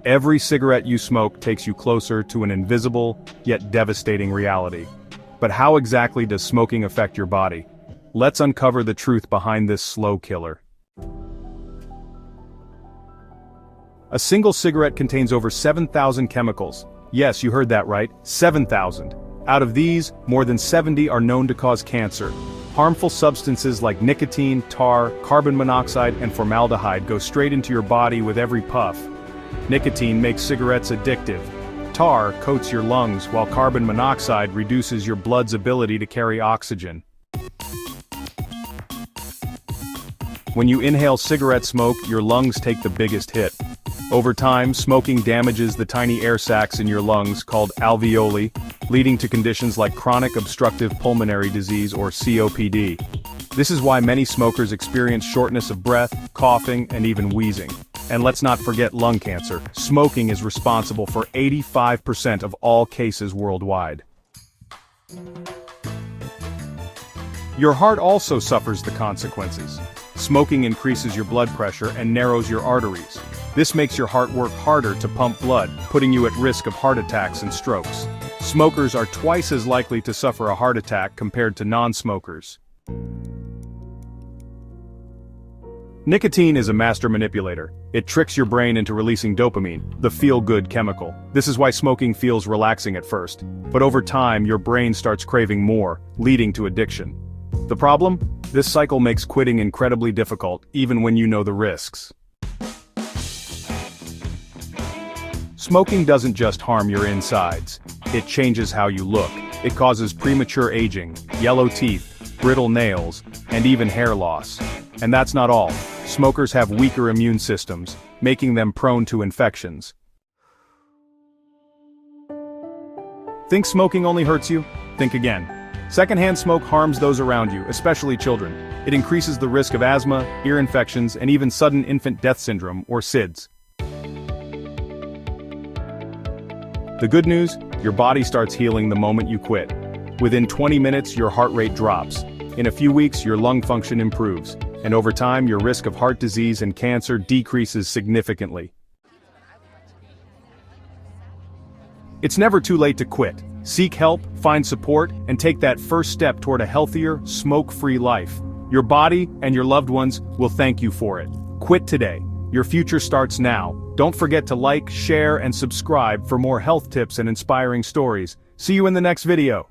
Every cigarette you smoke takes you closer to an invisible, yet devastating reality. But how exactly does smoking affect your body? Let's uncover the truth behind this slow killer. A single cigarette contains over 7,000 chemicals. Yes, you heard that right, 7,000. Out of these, more than 70 are known to cause cancer. Harmful substances like nicotine, tar, carbon monoxide, and formaldehyde go straight into your body with every puff. Nicotine makes cigarettes addictive. Tar coats your lungs, while carbon monoxide reduces your blood's ability to carry oxygen. When you inhale cigarette smoke, your lungs take the biggest hit. Over time, smoking damages the tiny air sacs in your lungs called alveoli, leading to conditions like chronic obstructive pulmonary disease or COPD. This is why many smokers experience shortness of breath, coughing, and even wheezing. And let's not forget lung cancer. Smoking is responsible for 85% of all cases worldwide. Your heart also suffers the consequences. Smoking increases your blood pressure and narrows your arteries. This makes your heart work harder to pump blood, putting you at risk of heart attacks and strokes. Smokers are twice as likely to suffer a heart attack compared to non-smokers. Nicotine is a master manipulator. It tricks your brain into releasing dopamine, the feel-good chemical. This is why smoking feels relaxing at first. But over time, your brain starts craving more, leading to addiction. The problem? This cycle makes quitting incredibly difficult, even when you know the risks. Smoking doesn't just harm your insides. It changes how you look. It causes premature aging, yellow teeth, brittle nails, and even hair loss. And that's not all. Smokers have weaker immune systems, making them prone to infections. Think smoking only hurts you? Think again. Secondhand smoke harms those around you, especially children. It increases the risk of asthma, ear infections, and even sudden infant death syndrome, or SIDS. The good news? Your body starts healing the moment you quit. Within 20 minutes, your heart rate drops. In a few weeks, your lung function improves. And over time, your risk of heart disease and cancer decreases significantly. It's never too late to quit. Seek help, find support, and take that first step toward a healthier, smoke-free life. Your body and your loved ones will thank you for it. Quit today. Your future starts now. Don't forget to like, share, and subscribe for more health tips and inspiring stories. See you in the next video.